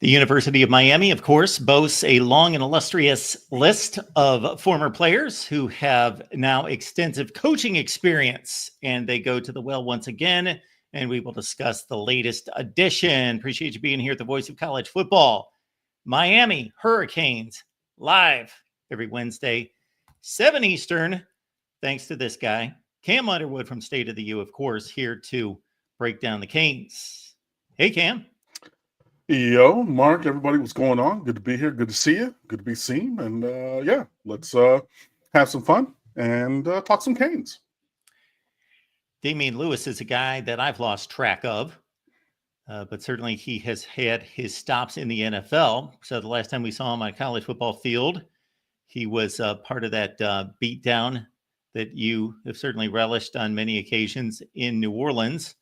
The University of Miami, of course, boasts a long and illustrious list of former players who have now extensive coaching experience, and they go to the well once again, and we will discuss the latest addition. Appreciate you being here at the Voice of College Football. Miami Hurricanes, live every Wednesday, 7 Eastern, thanks to this guy, Cam Underwood from State of the U, of course, here to break down the Canes. Hey, Cam. Yo, Mark, everybody, what's going on? Good to be here. Good to see you. Good to be seen. And yeah, let's have some fun and talk some Canes. Damian Lewis is a guy that I've lost track of, but certainly he has had his stops in the NFL. So the last time we saw him on a college football field, he was part of that beatdown that you have certainly relished on many occasions in New Orleans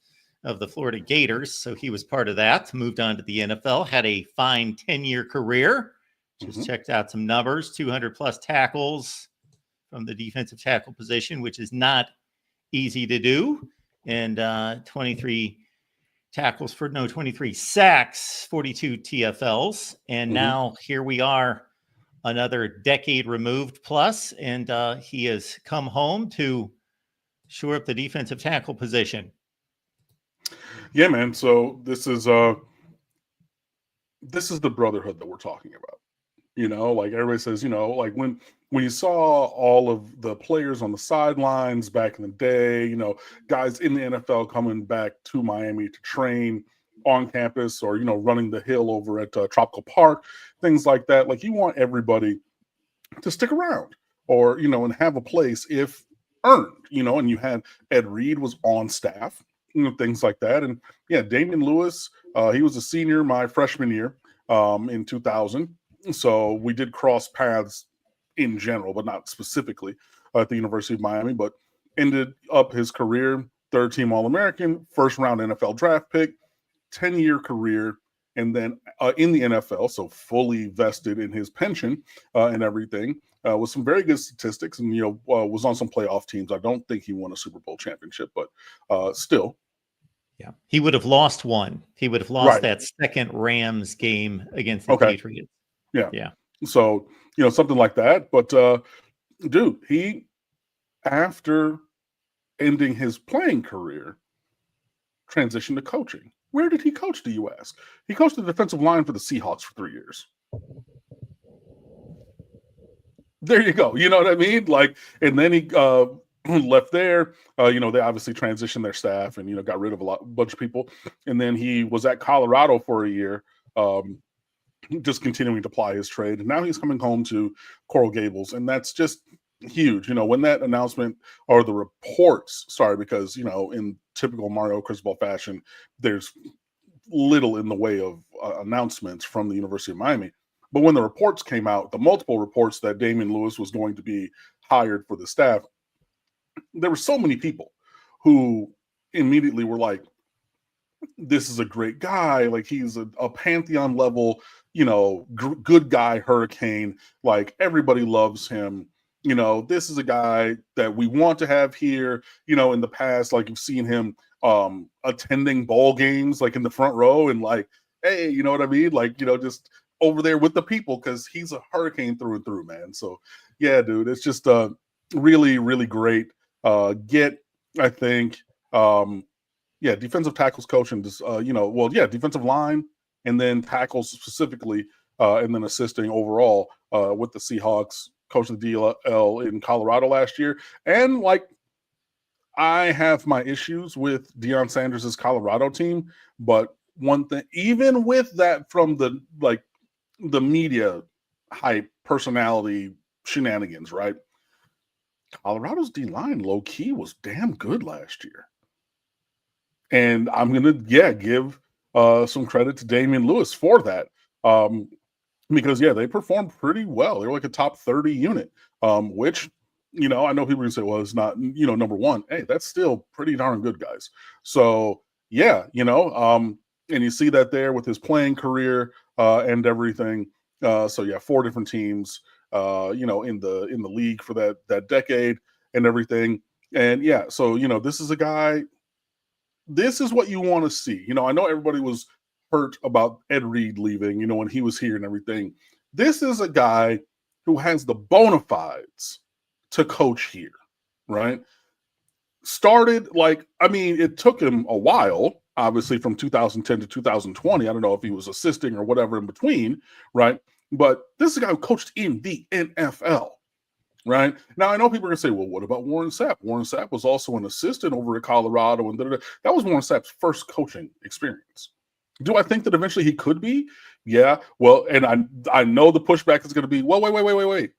of the Florida Gators. So he was part of that, moved on to the NFL, had a fine 10-year career, just checked out some numbers, 200 plus tackles from the defensive tackle position, which is not easy to do. And 23 sacks, 42 TFLs. And now here we are, another decade removed plus, and he has come home to shore up the defensive tackle position. Yeah, man. So this is the brotherhood that we're talking about. You know, like everybody says, you know, like when you saw all of the players on the sidelines back in the day, you know, guys in the NFL coming back to Miami to train on campus or, you know, running the hill over at Tropical Park, things like that. Like you want everybody to stick around or, you know, and have a place if earned, you know, and you had Ed Reed was on staff, you know, things like that. And yeah, Damian Lewis, he was a senior my freshman year in 2000. So we did cross paths in general, but not specifically at the University of Miami, but ended up his career, third team All-American, first round NFL draft pick, 10-year career, and then in the NFL, so fully vested in his pension and everything, with some very good statistics and, you know, was on some playoff teams. I don't think he won a Super Bowl championship, but still. Yeah, he would have lost one. He would have lost that second Rams game against the Patriots. Yeah. So, you know, something like that. But, dude, he, after ending his playing career, transitioned to coaching. Where did he coach, do you ask? He coached the defensive line for the Seahawks for 3 years. There you go. You know what I mean? Like, and then he left there. You know, they obviously transitioned their staff and, you know, got rid of a bunch of people. And then he was at Colorado for a year, just continuing to ply his trade. And now he's coming home to Coral Gables. And that's just huge. You know, when that announcement or the reports, because, you know, in typical Mario Cristobal fashion, there's little in the way of announcements from the University of Miami. But when the reports came out, the multiple reports that Damian Lewis was going to be hired for the staff, there were so many people who immediately were like, this is a great guy. Like he's a Pantheon level, you know, good guy, Hurricane. Like everybody loves him. You know, this is a guy that we want to have here. You know, in the past, like you've seen him attending bowl games, like in the front row and like, hey, you know what I mean? Like, you know, just over there with the people because he's a Hurricane through and through, man. So yeah, dude, it's just really, really great. I think, defensive tackles coach and just, defensive line and then tackles specifically, and then assisting overall with the Seahawks, coaching the DL in Colorado last year. And like, I have my issues with Deion Sanders' Colorado team, but one thing, even with that from the media hype personality shenanigans, right? Colorado's D-line low-key was damn good last year. And I'm going to, give some credit to Damian Lewis for that. Because, they performed pretty well. They were like a top 30 unit, which, you know, I know people can say, well, it's not, you know, number one. Hey, that's still pretty darn good, guys. So, and you see that there with his playing career and everything. 4 different teams, in the league for that decade and everything. And so, this is a guy, this is what you want to see. You know, I know everybody was hurt about Ed Reed leaving, you know, when he was here and everything. This is a guy who has the bona fides to coach here, right? Started like, I mean, it took him a while, obviously from 2010 to 2020. I don't know if he was assisting or whatever in between, right? But this is a guy who coached in the NFL, right? Now, I know people are going to say, well, what about Warren Sapp? Warren Sapp was also an assistant over at Colorado. And that was Warren Sapp's first coaching experience. Do I think that eventually he could be? Yeah. Well, and I know the pushback is going to be, well, wait.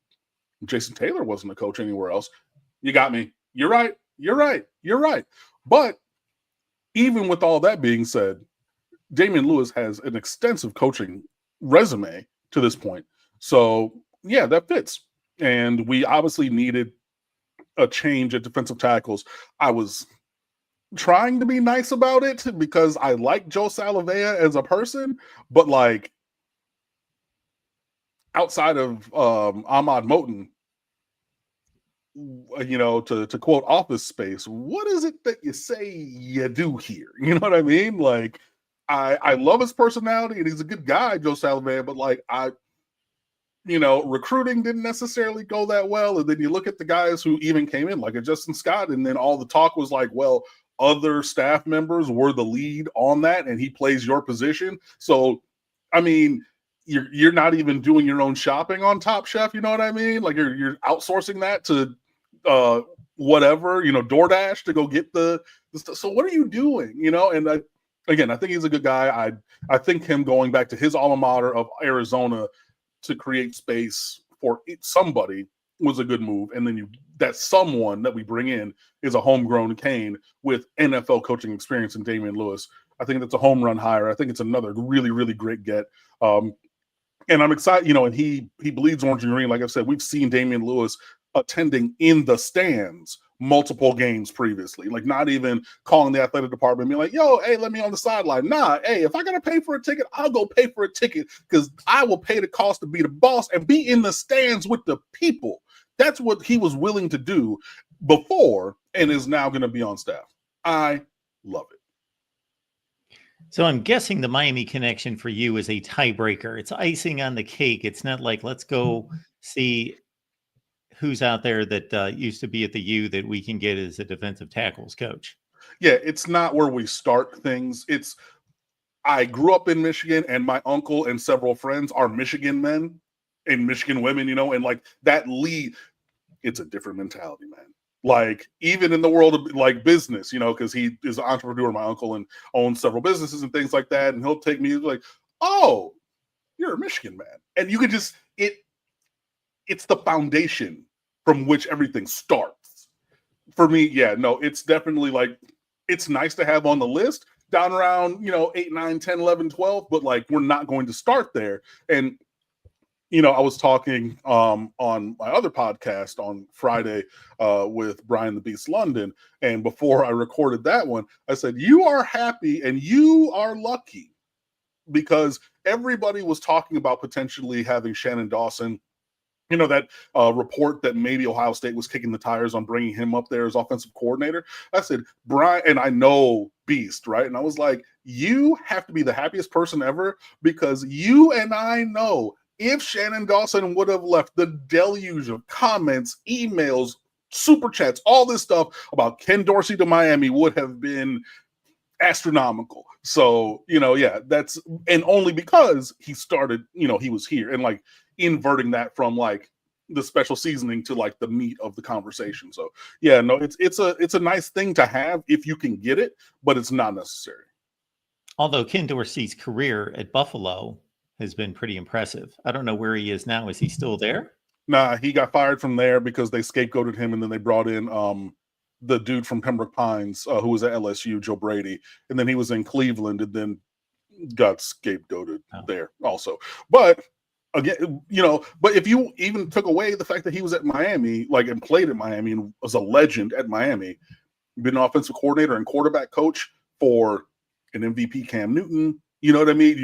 Jason Taylor wasn't a coach anywhere else. You got me. You're right. But even with all that being said, Damian Lewis has an extensive coaching resume to this point. So, yeah, that fits. And we obviously needed a change at defensive tackles. I was trying to be nice about it because I like Joe Salavea as a person, but like outside of Ahmad Moten, you know, to quote Office Space, what is it that you say you do here? You know what I mean? Like, I love his personality and he's a good guy, Joe Salavea, but like you know, recruiting didn't necessarily go that well. And then you look at the guys who even came in, like a Justin Scott, and then all the talk was like, well, other staff members were the lead on that, and he plays your position. So, I mean, you're not even doing your own shopping on Top Chef. You know what I mean? Like you're outsourcing that to whatever, you know, DoorDash to go get the stuff. So what are you doing? You know, and again, I think he's a good guy. I think him going back to his alma mater of Arizona to create space for somebody was a good move. And then that someone that we bring in is a homegrown Cane with NFL coaching experience in Damian Lewis. I think that's a home run hire. I think it's another really, really great get. And I'm excited, you know, and he bleeds orange and green. Like I said, we've seen Damian Lewis attending in the stands multiple games previously, like not even calling the athletic department and being like, yo, hey, let me on the sideline. Nah, hey, if I gotta pay for a ticket, I'll go pay for a ticket because I will pay the cost to be the boss and be in the stands with the people. That's what he was willing to do before and is now going to be on staff. I love it. So I'm guessing the Miami connection for you is a tiebreaker. It's icing on the cake. It's not like, let's go see who's out there that used to be at the U that we can get as a defensive tackles coach. Yeah, it's not where we start things. I grew up in Michigan, and my uncle and several friends are Michigan men and Michigan women, you know, and like that lead, it's a different mentality, man. Like even in the world of like business, you know, because he is an entrepreneur, my uncle, and owns several businesses and things like that. And he'll take me like, oh, you're a Michigan man. And you could just, it's the foundation from which everything starts. For me, yeah, no, it's definitely like, it's nice to have on the list down around, you know, 8, 9, 10, 11, 12, but like, we're not going to start there. And, you know, I was talking on my other podcast on Friday with Brian the Beast London. And before I recorded that one, I said, you are happy and you are lucky because everybody was talking about potentially having Shannon Dawson. You know, that report that maybe Ohio State was kicking the tires on bringing him up there as offensive coordinator. I said, Brian, and I know Beast, right? And I was like, you have to be the happiest person ever because you and I know if Shannon Dawson would have left, the deluge of comments, emails, super chats, all this stuff about Ken Dorsey to Miami would have been astronomical. So, you know, yeah, that's, and only because he started, you know, he was here and like inverting that from like the special seasoning to like the meat of the conversation. So yeah, no, it's a nice thing to have if you can get it, but it's not necessary. Although Ken Dorsey's career at Buffalo has been pretty impressive. I don't know where he is now. Is he still there? Nah, he got fired from there because they scapegoated him, and then they brought in the dude from Pembroke Pines who was at LSU, Joe Brady, and then he was in Cleveland and then got scapegoated there also. But again, you know, but if you even took away the fact that he was at Miami, like, and played at Miami and was a legend at Miami, been an offensive coordinator and quarterback coach for an MVP Cam Newton, you know what I mean?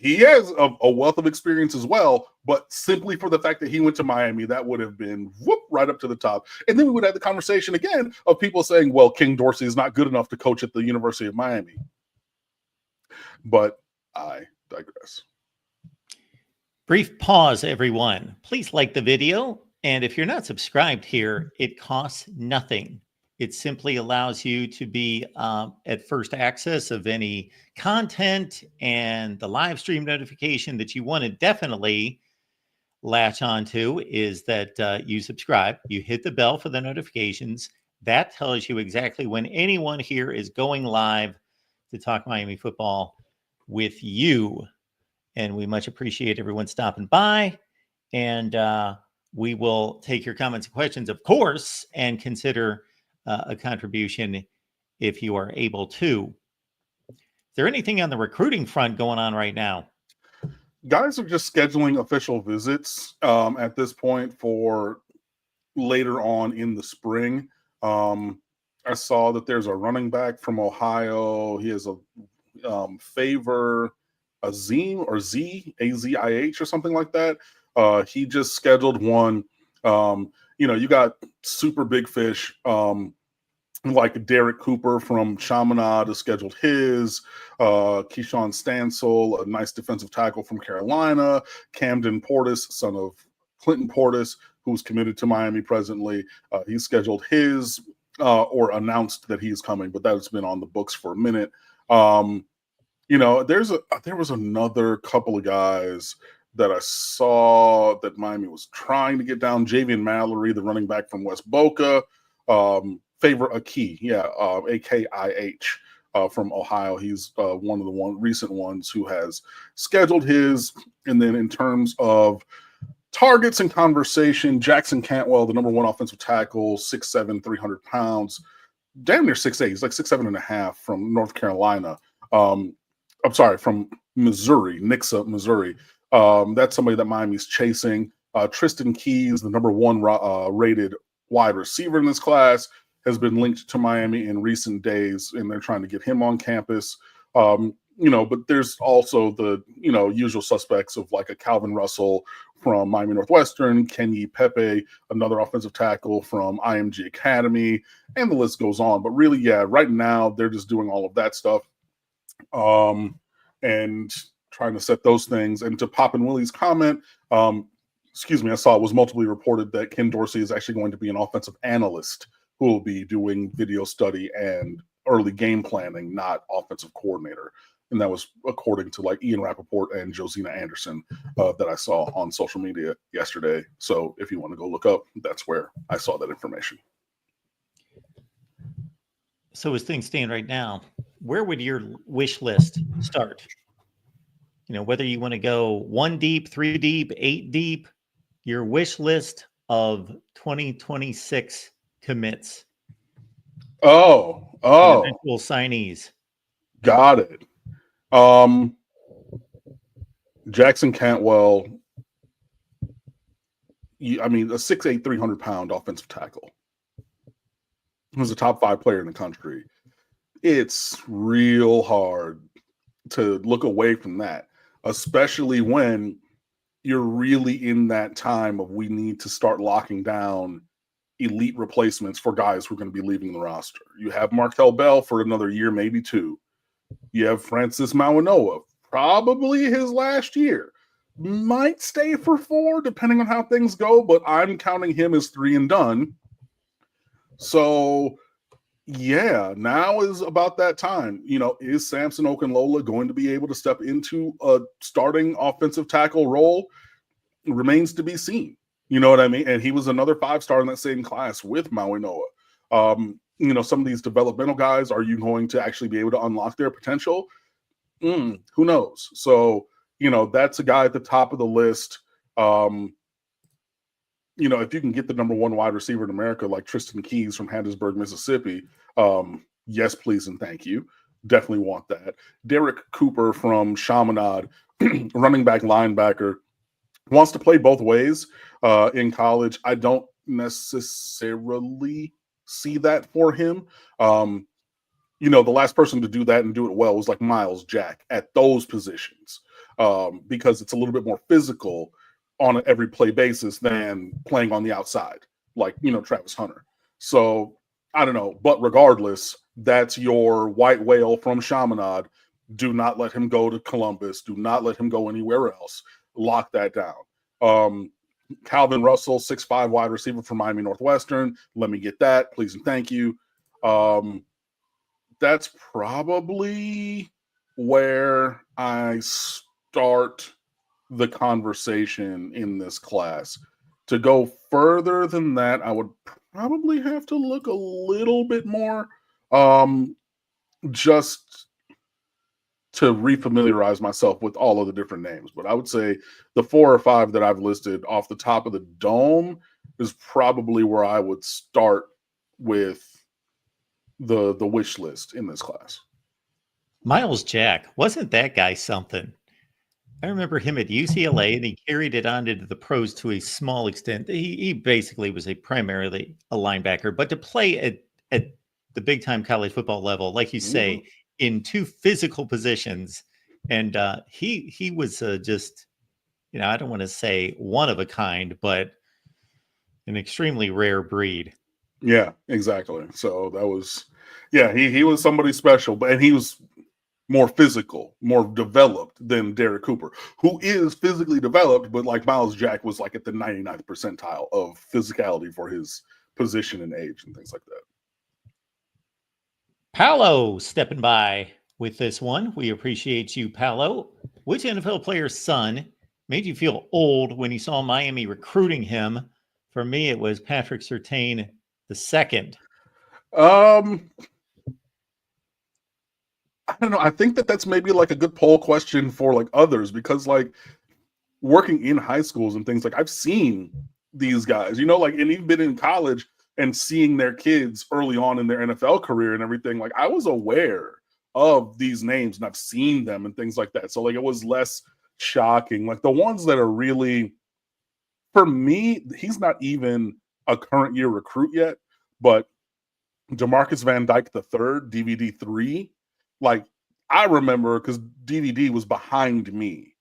He has a wealth of experience as well, but simply for the fact that he went to Miami, that would have been right up to the top. And then we would have the conversation again of people saying, well, King Dorsey is not good enough to coach at the University of Miami. but I digress. Brief pause, everyone. Please like the video. And if you're not subscribed here, it costs nothing. It simply allows you to be at first access of any content, and the live stream notification that you want to definitely latch onto is that you subscribe, you hit the bell for the notifications. That tells you exactly when anyone here is going live to talk Miami football with you. And we much appreciate everyone stopping by. And we will take your comments and questions, of course, and consider a contribution if you are able to. Is there anything on the recruiting front going on right now? Guys are just scheduling official visits at this point for later on in the spring. I saw that there's a running back from Ohio. He has a favor Azim or Azih or something like that. He just scheduled one. You got super big fish like Derek Cooper from Chaminade has scheduled his. Keyshawn Stansel, a nice defensive tackle from Carolina. Camden Portis, son of Clinton Portis, who's committed to Miami presently. He's scheduled his or announced that he's coming, but that's been on the books for a minute. There was another couple of guys that I saw that Miami was trying to get down. Javian Mallory, the running back from West Boca. Favor Akih, A-K-I-H, from Ohio. He's one of the recent ones who has scheduled his. And then in terms of targets and conversation, Jackson Cantwell, the number one offensive tackle, 6'7", 300 pounds, damn near 6'8". He's like 6'7.5" from North Carolina. I'm sorry, from Missouri, Nixa, Missouri. That's somebody that Miami's chasing. Tristan Keys, the number one rated wide receiver in this class, has been linked to Miami in recent days, and they're trying to get him on campus. But there's also the, usual suspects of like a Calvin Russell from Miami Northwestern, Kenyi Pepe, another offensive tackle from IMG Academy, and the list goes on. But really, right now they're just doing all of that stuff and trying to set those things. And to Pop and Willie's comment, I saw it was multiply reported that Ken Dorsey is actually going to be an offensive analyst who will be doing video study and early game planning, not offensive coordinator. And that was according to like Ian Rappaport and Josina Anderson that I saw on social media yesterday. So if you want to go look up, that's where I saw that information. So as things stand right now, where would your wish list start? Whether you want to go 1 deep, 3 deep, 8 deep, your wish list of 2026 commits. Oh, eventual signees. Got it. Jackson Cantwell, a 6'8", 300-pound offensive tackle. He was a top 5 player in the country. It's real hard to look away from that, especially when you're really in that time of we need to start locking down elite replacements for guys who are going to be leaving the roster. You have Markel Bell for another year, maybe 2. You have Francis Mawanoa, probably his last year. Might stay for 4, depending on how things go, but I'm counting him as 3 and done. So, now is about that time. Is Samson Okunlola going to be able to step into a starting offensive tackle role? Remains to be seen. You know what I mean? And he was another 5-star in that same class with Mawanoa. Some of these developmental guys, are you going to actually be able to unlock their potential? Who knows? So, that's a guy at the top of the list. If you can get the number 1 wide receiver in America, like Tristan Keys from Hattiesburg, Mississippi, yes, please and thank you. Definitely want that. Derek Cooper from Chaminade, running back, linebacker, wants to play both ways in college. I don't necessarily see that for him. The last person to do that and do it well was like Miles Jack at those positions because it's a little bit more physical on an every play basis than playing on the outside, like, Travis Hunter. So I don't know. But regardless, that's your white whale from Chaminade. Do not let him go to Columbus. Do not let him go anywhere else. Lock that down. Calvin Russell, 6'5" wide receiver from Miami Northwestern. Let me get that, please and thank you. That's probably where I start the conversation in this class. To go further than that, I would probably have to look a little bit more, just to refamiliarize myself with all of the different names. But I would say the 4 or 5 that I've listed off the top of the dome is probably where I would start with the wish list in this class. Miles Jack, wasn't that guy something? I remember him at UCLA, and he carried it on into the pros to a small extent. He basically was primarily a linebacker, but to play at the big time college football level, like you say, in 2 physical positions, and he was just, I don't want to say one of a kind, but an extremely rare breed. Yeah, exactly. So that was, he was somebody special, and he was more physical, more developed than Derek Cooper, who is physically developed, but like Miles Jack was like at the 99th percentile of physicality for his position and age and things like that. Paolo stepping by with this one. We appreciate you, Paolo. Which NFL player's son made you feel old when you saw Miami recruiting him? For me, it was Patrick Surtain II. I don't know. I think that's maybe like a good poll question for like others, because like working in high schools and things, like I've seen these guys, like, and even been in college and seeing their kids early on in their NFL career and everything. Like I was aware of these names and I've seen them and things like that. So like it was less shocking. Like the ones that are really, for me, he's not even a current year recruit yet, but DeMarcus Van Dyke III, DVD 3. Like I remember, because DVD was behind me,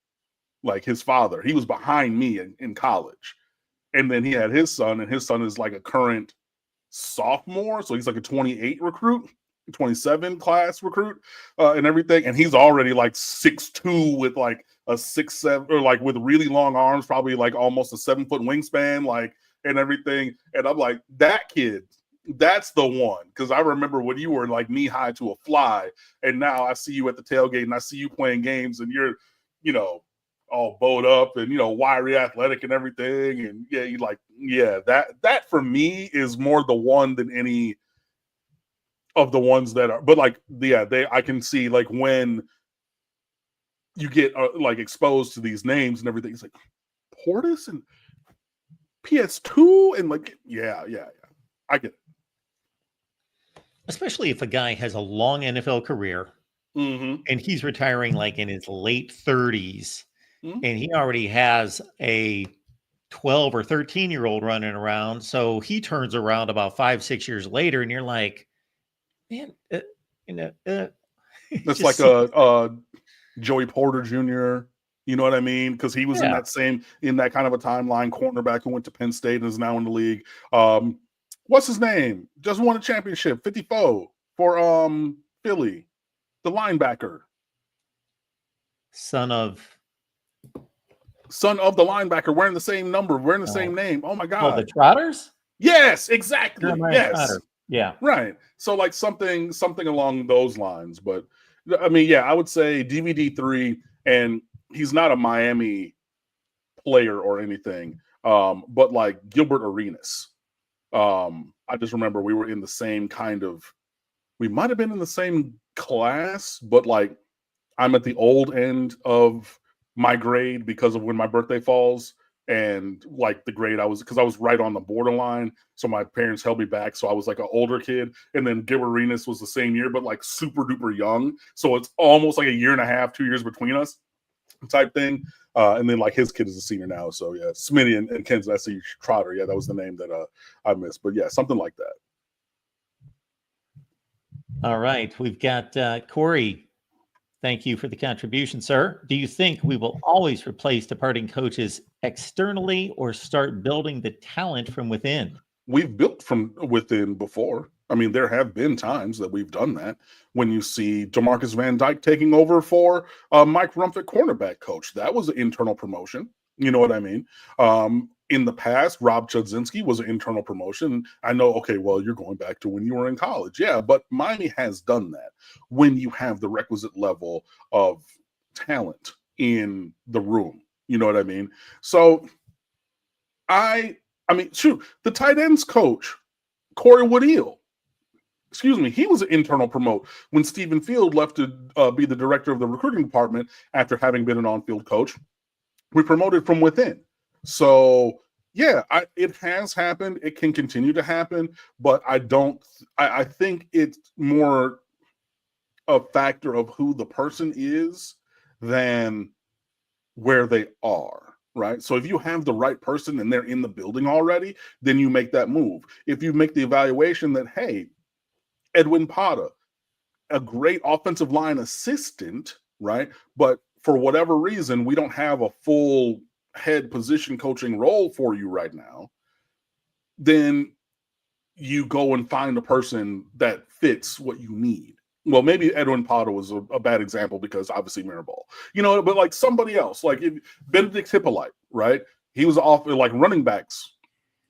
like his father, he was behind me in college, and then he had his son, and his son is like a current sophomore, so he's like a 28 recruit, 27 class recruit, and everything, and he's already like 6'2" with like a 6'7", or like with really long arms, probably like almost a 7-foot wingspan, like, and everything. And I'm like, that kid, that's the one. Because I remember when you were like knee high to a fly, and now I see you at the tailgate and I see you playing games, and you're, all bowed up and wiry athletic and everything. And you like, that for me is more the one than any of the ones that are. But like, I can see like when you get like exposed to these names and everything, it's like Portis and PS2 and like, I get it. Especially if a guy has a long NFL career, and he's retiring like in his late 30s, and he already has a 12 or 13-year-old running around. So he turns around about 5-6 years later, and you're like, man, that's like a Joey Porter Jr., you know what I mean? Because he was in that kind of a timeline, cornerback who went to Penn State and is now in the league. What's his name? Just won a championship, 54 for Philly, the linebacker. Son of the linebacker, wearing the same number, wearing the same name. Oh my God. Oh, the Trotters? Yes, exactly. Yes. Trotter. Yeah. Right. So like something along those lines. But I mean, I would say DVD 3, and he's not a Miami player or anything. But like Gilbert Arenas. I just remember we were in the same we might have been in the same class, but like I'm at the old end of my grade because of when my birthday falls, and like the grade because I was right on the borderline. So my parents held me back. So I was like an older kid. And then Gilbert Arenas was the same year, but like super duper young. So it's almost like a year and a half, 2 years between us type thing. And then like his kid is a senior now. So Smitty and Ken's, I see Trotter. That was the name that I missed. But something like that. All right. We've got Corey. Thank you for the contribution, sir. Do you think we will always replace departing coaches externally or start building the talent from within? We've built from within before. I mean, there have been times that we've done that. When you see Demarcus Van Dyke taking over for Mike Rumpf, cornerback coach, that was an internal promotion. You know what I mean? In the past, Rob Chudzinski was an internal promotion. I know, okay, well, you're going back to when you were in college. Yeah, but Miami has done that when you have the requisite level of talent in the room. You know what I mean? So I mean, shoot, the tight ends coach, Corey Woodell, excuse me, he was an internal promote when Stephen Field left to be the director of the recruiting department after having been an on-field coach. We promoted from within. So yeah, it has happened. It can continue to happen, but I think it's more a factor of who the person is than where they are, right? So if you have the right person and they're in the building already, then you make that move. If you make the evaluation that, hey, Edwin Pata, a great offensive line assistant, right? But for whatever reason, we don't have a full head position coaching role for you right now, then you go and find a person that fits what you need. Well, maybe Edwin Potter was a bad example because obviously Mirabal, but like somebody else, like Benedict Hippolyte, right? He was off like running backs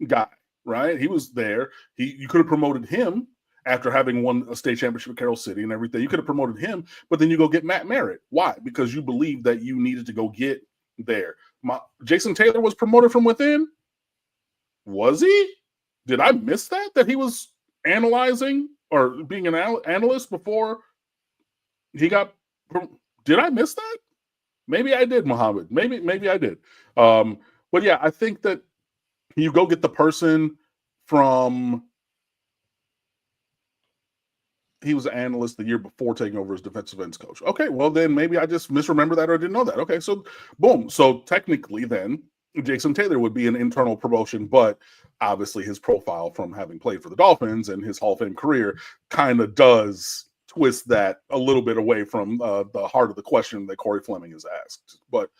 guy, right? He was there. You could have promoted him after having won a state championship at Carroll City and everything. You could have promoted him, but then you go get Matt Merritt. Why? Because you believe that you needed to go get there. Jason Taylor was promoted from within. Was he? Did I miss that? That he was analyzing or being an analyst before he got? Did I miss that? Maybe I did, Muhammad. Maybe I did. But yeah, I think that you go get the person from. He was an analyst the year before taking over as defensive ends coach. Okay, well then maybe I just misremember that or didn't know that. Okay, so boom. So technically then Jason Taylor would be an internal promotion, but obviously his profile from having played for the Dolphins and his Hall of Fame career kind of does twist that a little bit away from the heart of the question that Corey Fleming has asked. But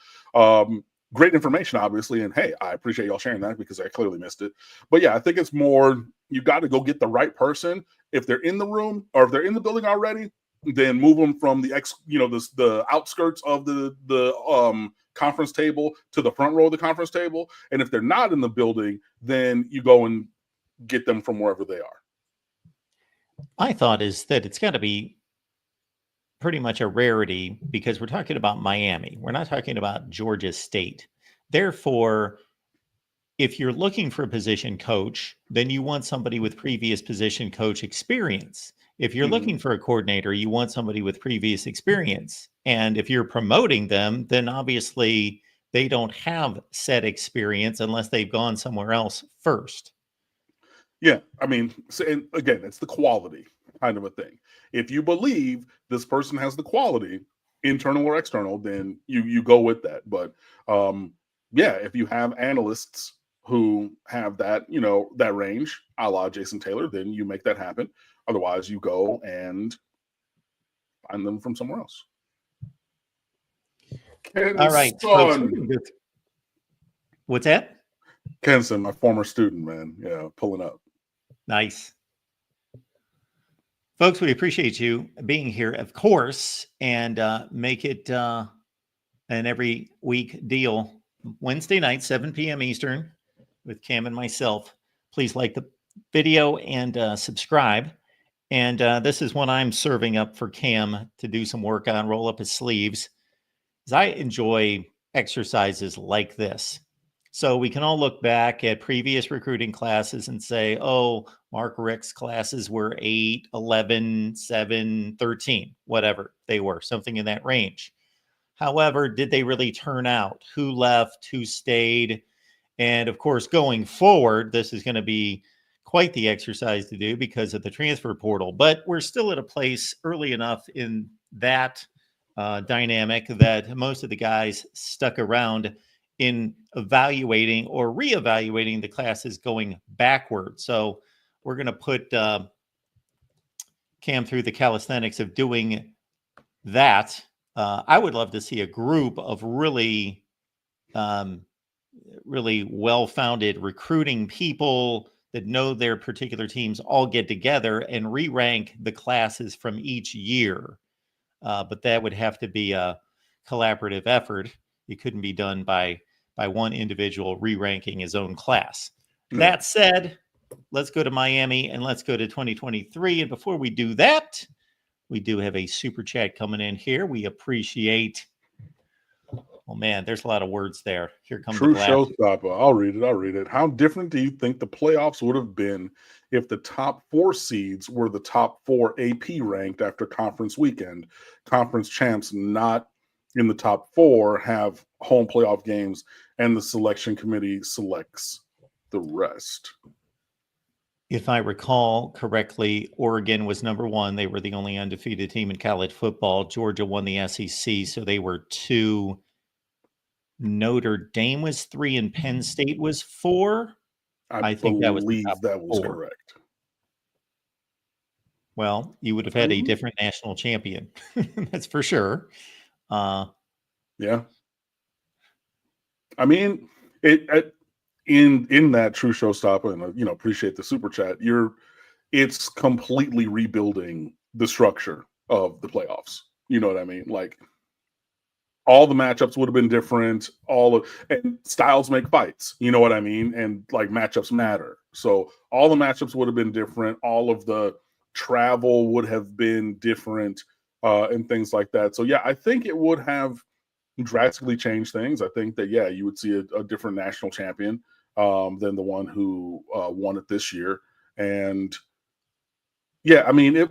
great information, obviously. And hey, I appreciate y'all sharing that because I clearly missed it. But yeah, I think it's more you got to go get the right person. If they're in the room or if they're in the building already, then move them from the outskirts of the conference table to the front row of the conference table. And if they're not in the building, then you go and get them from wherever they are. My thought is that it's got to be pretty much a rarity because we're talking about Miami. We're not talking about Georgia State. Therefore, if you're looking for a position coach, then you want somebody with previous position coach experience. If you're looking for a coordinator, you want somebody with previous experience. And if you're promoting them, then obviously they don't have said experience unless they've gone somewhere else first. Yeah, I mean, and again, it's the quality kind of a thing. If you believe this person has the quality, internal or external, then you go with that. But yeah, if you have analysts who have that, that range, a la Jason Taylor, then you make that happen. Otherwise, you go and find them from somewhere else. All right, folks. What's that? Kenson, my former student, man. Yeah, pulling up. Nice. Folks, we appreciate you being here, of course, and make it an every week deal. Wednesday night, 7 p.m. Eastern, with Cam and myself. Please like the video and subscribe. And this is one I'm serving up for Cam to do some work on, roll up his sleeves. As I enjoy exercises like this. So we can all look back at previous recruiting classes and say, oh, Mark Rick's classes were 8, 11, 7, 13, whatever they were, something in that range. However, did they really turn out? Who left? Who stayed? And of course, going forward, this is going to be quite the exercise to do because of the transfer portal. But we're still at a place early enough in that dynamic that most of the guys stuck around in evaluating or reevaluating the classes going backward. So we're going to put Cam through the calisthenics of doing that. I would love to see a group of really well-founded recruiting people, that know their particular teams all get together and re-rank the classes from each year. But that would have to be a collaborative effort. It couldn't be done by one individual re-ranking his own class. Yeah. That said, let's go to Miami and let's go to 2023. And before we do that, we do have a super chat coming in here. We appreciate. Oh man, there's a lot of words there. Here comes True the glass. showstopper. I'll read it. How different do you think the playoffs would have been if the top 4 seeds were the top 4 AP ranked after conference weekend? Conference champs not in the top 4 have home playoff games, and the selection committee selects the rest. If I recall correctly, Oregon was number 1. They were the only undefeated team in college football. Georgia won the SEC, so they were 2. Notre Dame was 3 and Penn State was 4. I think that was the top that was 4. correct. Well, you would have had a different national champion. That's for sure. Yeah. I mean, in that true showstopper, and appreciate the super chat. It's completely rebuilding the structure of the playoffs. You know what I mean? Like, all the matchups would have been different. And styles make fights. You know what I mean? And like, matchups matter. So all the matchups would have been different. All of the travel would have been different, and things like that. So yeah, I think it would have drastically changed things. I think that you would see a different national champion than the one who won it this year. And yeah, I mean,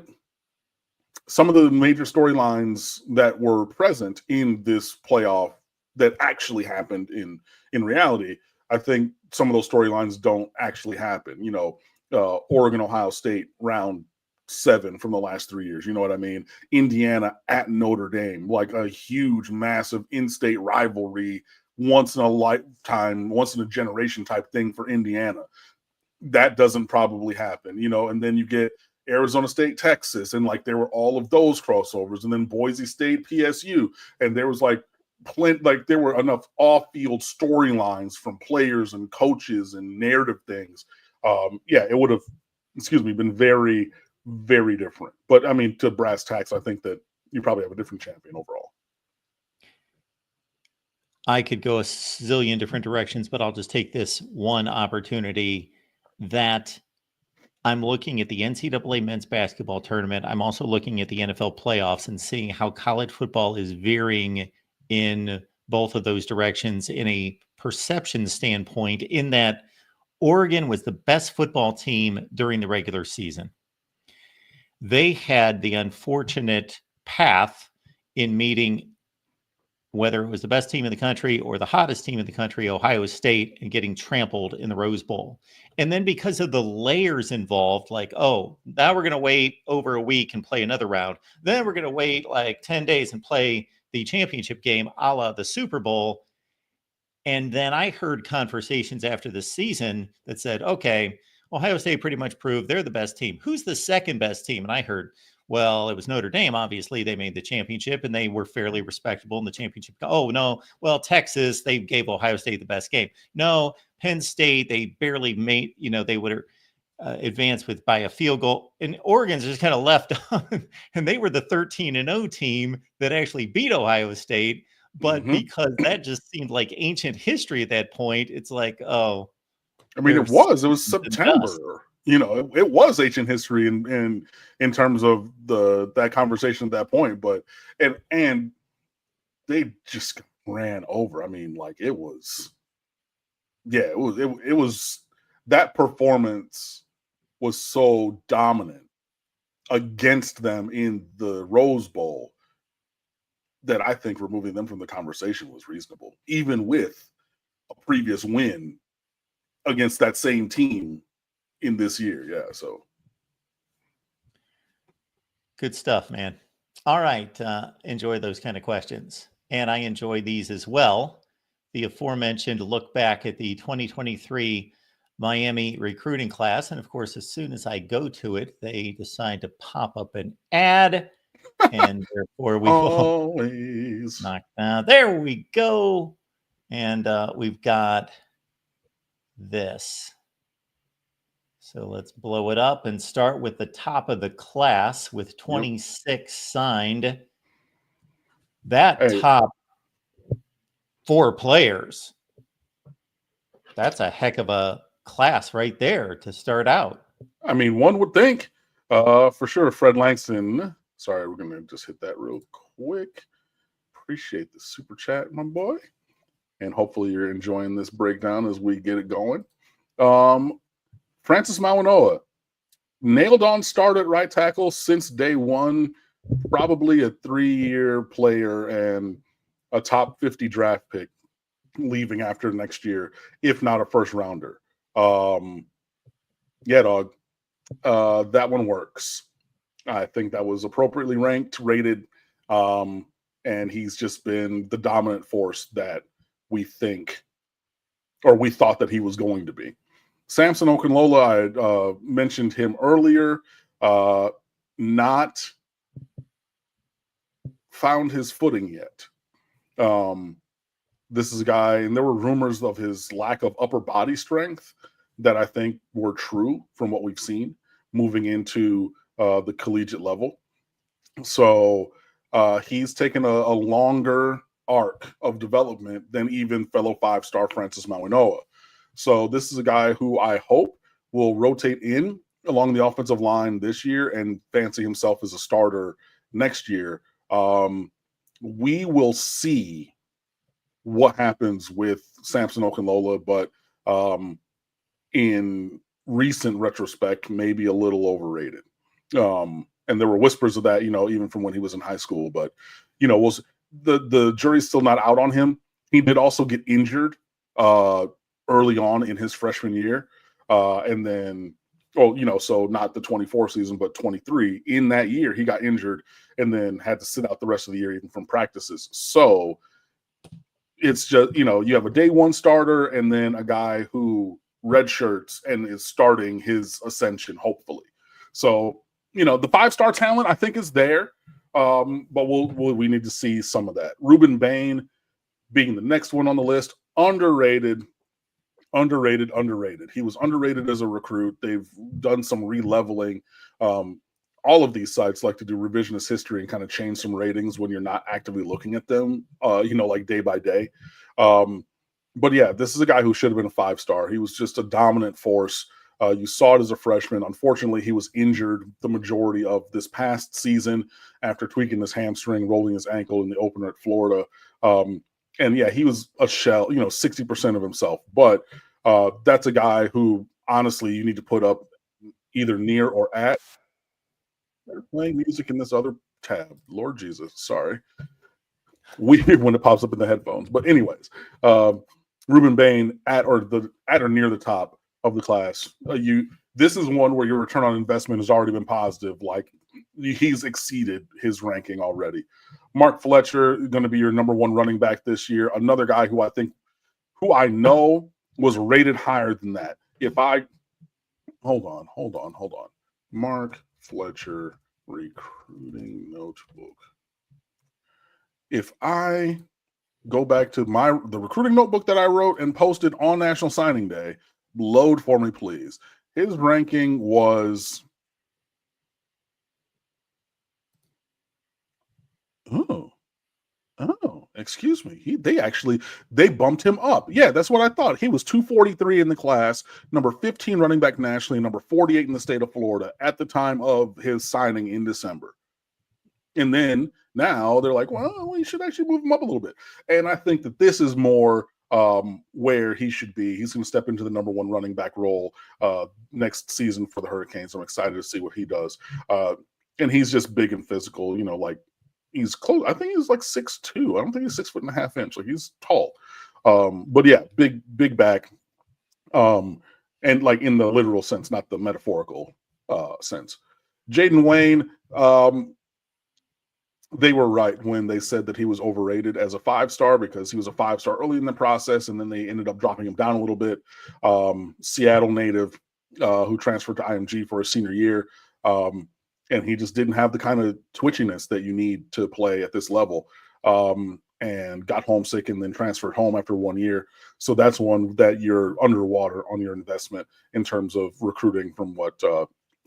some of the major storylines that were present in this playoff that actually happened in reality, I think some of those storylines don't actually happen. Oregon, Ohio State, round 7 from the last 3 years. You know what I mean? Indiana at Notre Dame, like a huge, massive in-state rivalry, once in a lifetime, once in a generation type thing for Indiana. That doesn't probably happen, and then you get Arizona State, Texas, and like there were all of those crossovers, and then Boise State, PSU, and there was there were enough off-field storylines from players and coaches and narrative things. It would have, been very, very different. But I mean, to brass tacks, I think that you probably have a different champion overall. I could go a zillion different directions, but I'll just take this one opportunity that I'm looking at the NCAA men's basketball tournament. I'm also looking at the NFL playoffs and seeing how college football is veering in both of those directions in a perception standpoint, in that Oregon was the best football team during the regular season. They had the unfortunate path in meeting, whether it was the best team in the country or the hottest team in the country, Ohio State, and getting trampled in the Rose Bowl. And then because of the layers involved, like, oh, now we're going to wait over a week and play another round. Then we're going to wait like 10 days and play the championship game a la the Super Bowl. And then I heard conversations after the season that said, okay, Ohio State pretty much proved they're the best team. Who's the second best team? And I heard, well, it was Notre Dame. Obviously, they made the championship and they were fairly respectable in the championship. Oh, no. Well, Texas, they gave Ohio State the best game. No, Penn State, they barely made, they would advance by a field goal. And Oregon's just kind of left on, and they were the 13-0 team that actually beat Ohio State. But because that just seemed like ancient history at that point, it's like, oh. I mean, it was September. It was ancient history in terms of that conversation at that point. But and they just ran over. I mean, like, it was that performance was so dominant against them in the Rose Bowl that I think removing them from the conversation was reasonable, even with a previous win against that same team in this year. Yeah. So good stuff, man. All right. Enjoy those kind of questions. And I enjoy these as well. The aforementioned look back at the 2023 Miami recruiting class. And of course, as soon as I go to it, they decide to pop up an ad. And therefore we always knock down. There we go. And we've got this. So let's blow it up and start with the top of the class with 26 signed. That top 4 players, that's a heck of a class right there to start out. I mean, one would think for sure Fred Langston. Sorry, we're going to just hit that real quick. Appreciate the super chat, my boy. And hopefully you're enjoying this breakdown as we get it going. Francis Mauigoa, nailed on start at right tackle since day one. Probably a 3-year player and a top 50 draft pick leaving after next year, if not a first rounder. Yeah, dog. That one works. I think that was appropriately ranked, rated, and he's just been the dominant force that we think, or we thought that he was going to be. Samson Okunlola, I mentioned him earlier, not found his footing yet. This is a guy, and there were rumors of his lack of upper body strength that I think were true from what we've seen moving into the collegiate level. So he's taken a longer arc of development than even fellow 5-star Francis Mauigoa. So this is a guy who I hope will rotate in along the offensive line this year and fancy himself as a starter next year. We will see what happens with Samson Okunlola, but in recent retrospect, maybe a little overrated. And there were whispers of that, even from when he was in high school, but was the jury's still not out on him. He did also get injured early on in his freshman year. And then, so not the 24 season, but 23. In that year, he got injured and then had to sit out the rest of the year, even from practices. So it's just, you have a day one starter and then a guy who redshirts and is starting his ascension, hopefully. So, the 5-star talent I think is there, but we need to see some of that. Ruben Bain being the next one on the list, underrated. He was underrated as a recruit. They've done some re-leveling. All of these sites like to do revisionist history and kind of change some ratings when you're not actively looking at them, like day by day. But yeah, this is a guy who should have been a 5-star. He was just a dominant force. You saw it as a freshman. Unfortunately, he was injured the majority of this past season after tweaking his hamstring, rolling his ankle in the opener at Florida. And yeah, he was a shell, 60% of himself. But that's a guy who, honestly, you need to put up either near or at. They're playing music in this other tab. Lord Jesus, sorry. Weird when it pops up in the headphones. But anyways, Ruben Bain at or near the top of the class. This is one where your return on investment has already been positive. Like he's exceeded his ranking already. Mark Fletcher going to be your number 1 running back this year. Another guy who I know was rated higher than that. Hold on. Mark Fletcher recruiting notebook. If I go back to the recruiting notebook that I wrote and posted on National Signing Day, load for me, please. His ranking was excuse me. They bumped him up. Yeah, that's what I thought. He was 243 in the class, number 15 running back nationally, number 48 in the state of Florida at the time of his signing in December. And then now they're like, well, we should actually move him up a little bit. And I think that this is more where he should be. He's going to step into the number 1 running back role next season for the Hurricanes. I'm excited to see what he does. And he's just big and physical, like he's close. I think he's like 6'2". I don't think he's 6'1.5" inches. Like he's tall. But yeah, big back. And like in the literal sense, not the metaphorical sense. Jaden Wayne, they were right when they said that he was overrated as a 5-star because he was a 5-star early in the process, and then they ended up dropping him down a little bit. Seattle native who transferred to IMG for his senior year, and he just didn't have the kind of twitchiness that you need to play at this level. and got homesick and then transferred home after 1 year. So that's one that you're underwater on your investment in terms of recruiting from what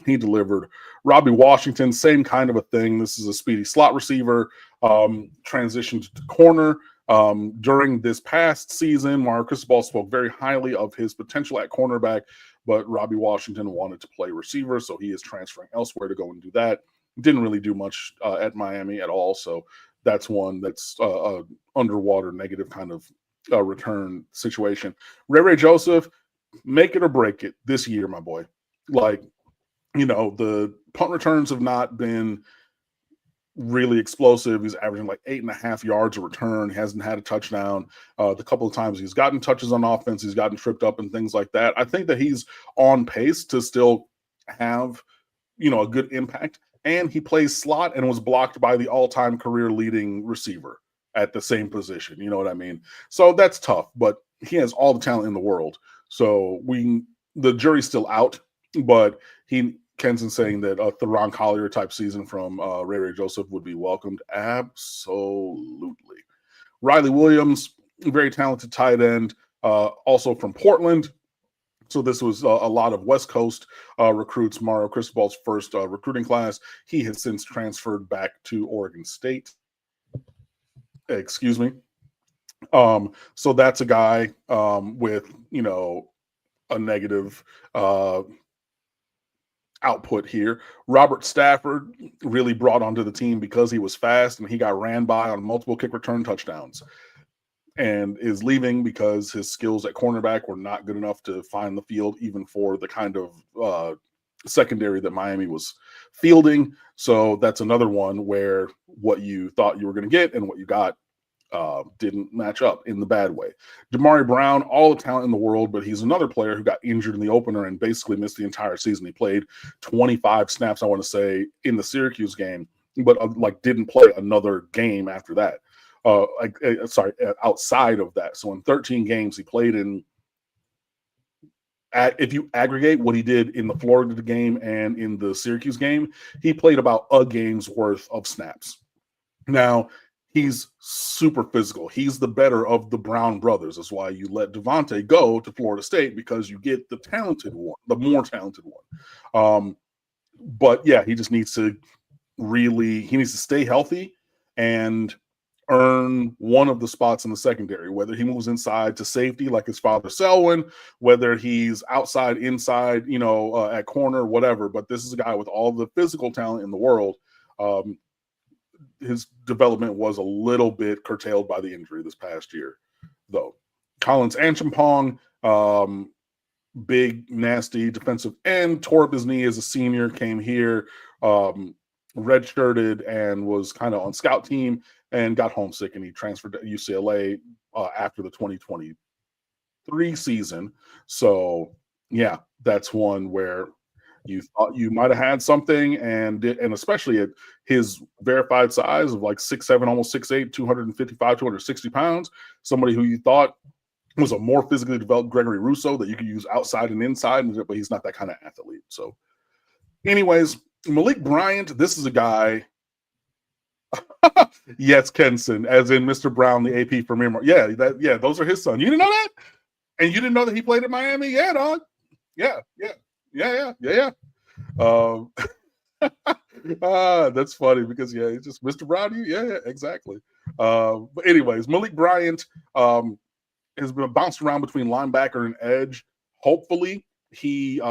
he delivered. Robbie Washington, same kind of a thing. This is a speedy slot receiver, transitioned to corner. During this past season, Mario Cristobal spoke very highly of his potential at cornerback, but Robbie Washington wanted to play receiver, so he is transferring elsewhere to go and do that. Didn't really do much at Miami at all, so that's one that's underwater negative kind of return situation. Ray Joseph, make it or break it this year, my boy. Like, the punt returns have not been really explosive. He's averaging like 8.5 yards a return. He hasn't had a touchdown. The couple of times he's gotten touches on offense, he's gotten tripped up and things like that. I think that he's on pace to still have, a good impact. And he plays slot and was blocked by the all-time career leading receiver at the same position. You know what I mean? So that's tough, but he has all the talent in the world. So the jury's still out, but Kenson's saying that a Theron Collier type season from Ray Joseph would be welcomed. Absolutely. Riley Williams, very talented tight end, also from Portland. So this was a lot of West Coast recruits. Mario Cristobal's first recruiting class. He has since transferred back to Oregon State. Excuse me. So that's a guy with, a negative output here. Robert Stafford really brought onto the team because he was fast and he got ran by on multiple kick return touchdowns, and is leaving because his skills at cornerback were not good enough to find the field, even for the kind of secondary that Miami was fielding. So that's another one where what you thought you were going to get and what you got didn't match up in the bad way. Damari Brown, all the talent in the world, but he's another player who got injured in the opener and basically missed the entire season. He played 25 snaps, I want to say, in the Syracuse game, but didn't play another game after that. Outside of that. So in 13 games, he played in, if you aggregate what he did in the Florida game and in the Syracuse game, he played about a game's worth of snaps. Now, he's super physical. He's the better of the Brown brothers. That's why you let Devontae go to Florida State, because you get the talented one, the more talented one. But yeah, he just needs to stay healthy and earn one of the spots in the secondary, whether he moves inside to safety like his father Selwyn, whether he's outside, inside, at corner, whatever. But this is a guy with all the physical talent in the world. His development was a little bit curtailed by the injury this past year, though. Collins Anchampong, big, nasty defensive end, tore up his knee as a senior, came here, redshirted, and was kind of on scout team and got homesick, and he transferred to UCLA after the 2023 season. So, yeah, that's one where you thought you might have had something, and especially at his verified size of like 6'7", almost 6'8", 255, 260 pounds, somebody who you thought was a more physically developed Gregory Rousseau that you could use outside and inside, but he's not that kind of athlete. So anyways, Malik Bryant, this is a guy. Yes, Kenson, as in Mr. Brown, the AP for Miramar. Yeah, those are his son. You didn't know that? And you didn't know that he played at Miami? Yeah, dog. Yeah. That's funny because it's just Mr. Brown. Yeah, exactly. But anyways, Malik Bryant has been bounced around between linebacker and edge. Hopefully, he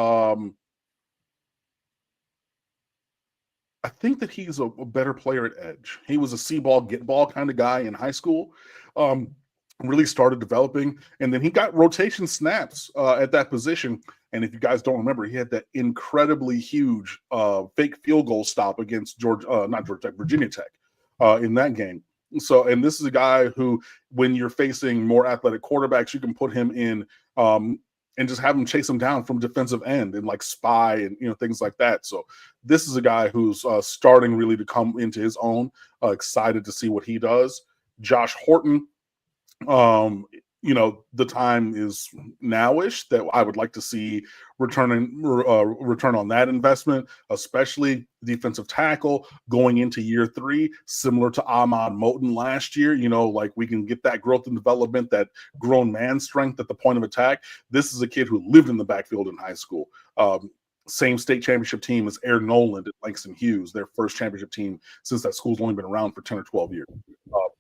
I think that he's a better player at edge. He was a see ball, get ball kind of guy in high school. Really started developing, and then he got rotation snaps at that position. And if you guys don't remember, he had that incredibly huge fake field goal stop against Virginia Tech in that game. So, and this is a guy who, when you're facing more athletic quarterbacks, you can put him in and just have him chase him down from defensive end and like spy and things like that. So this is a guy who's starting really to come into his own. Excited to see what he does. Josh Horton the time is nowish that I would like to see return on that investment, especially defensive tackle going into year 3, similar to Ahmad Moten last year. Like we can get that growth and development, that grown man strength at the point of attack. This is a kid who lived in the backfield in high school. Same state championship team as Air Noland at Langston Hughes, their first championship team since that school's only been around for 10 or 12 years.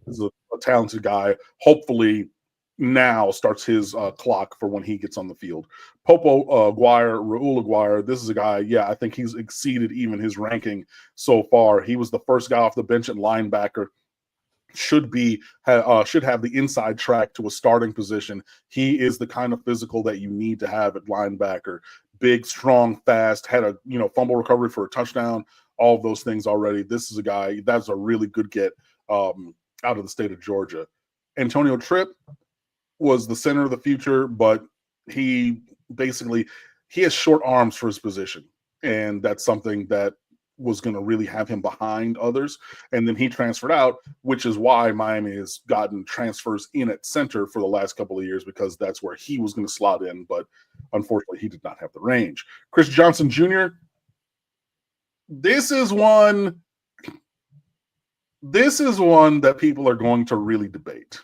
This is a talented guy. Hopefully, now starts his clock for when he gets on the field. Popo Raul Aguirre, this is a guy, I think he's exceeded even his ranking so far. He was the first guy off the bench at linebacker. Should have the inside track to a starting position. He is the kind of physical that you need to have at linebacker. Big, strong, fast, had a fumble recovery for a touchdown, all of those things already. This is a guy that's a really good get out of the state of Georgia. Antonio Tripp was the center of the future, but he has short arms for his position, and that's something that was going to really have him behind others. And then he transferred out, which is why Miami has gotten transfers in at center for the last couple of years, because that's where he was going to slot in, but unfortunately he did not have the range. Chris Johnson Jr., this is one that people are going to really debate.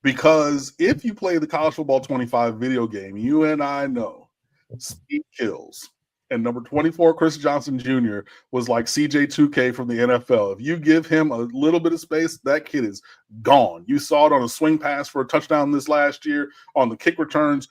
Because if you play the College Football 25 video game, you and I know speed kills. And number 24, Chris Johnson Jr., was like CJ2K from the NFL. If you give him a little bit of space, that kid is gone. You saw it on a swing pass for a touchdown this last year, on the kick returns.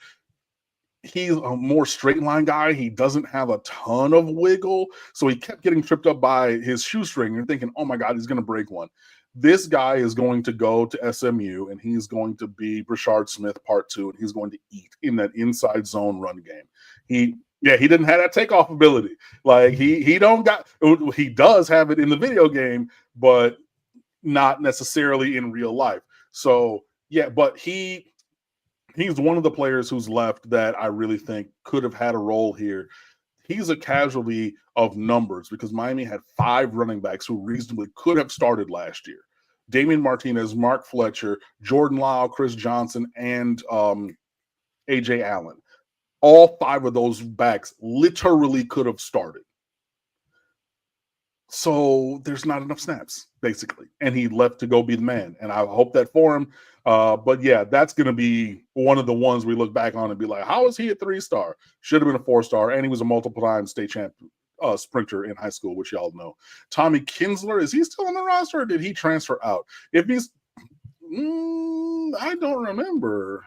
He's a more straight line guy. He doesn't have a ton of wiggle. So he kept getting tripped up by his shoestring. You're thinking, oh my God, he's going to break one. This guy is going to go to SMU, and he's going to be Brashard Smith part 2, and he's going to eat in that inside zone run game. He didn't have that takeoff ability. Like he does have it in the video game, but not necessarily in real life. So but he's one of the players who's left that I really think could have had a role here. He's a casualty of numbers because Miami had 5 running backs who reasonably could have started last year. Damian Martinez, Mark Fletcher, Jordan Lyle, Chris Johnson, and A.J. Allen. All 5 of those backs literally could have started. So there's not enough snaps, basically. And he left to go be the man. And I hope that for him. But that's going to be one of the ones we look back on and be like, how is he a 3-star? Should have been a 4-star. And he was a multiple-time state champ sprinter in high school, which y'all know. Tommy Kinsler, is he still on the roster or did he transfer out? If he's, I don't remember.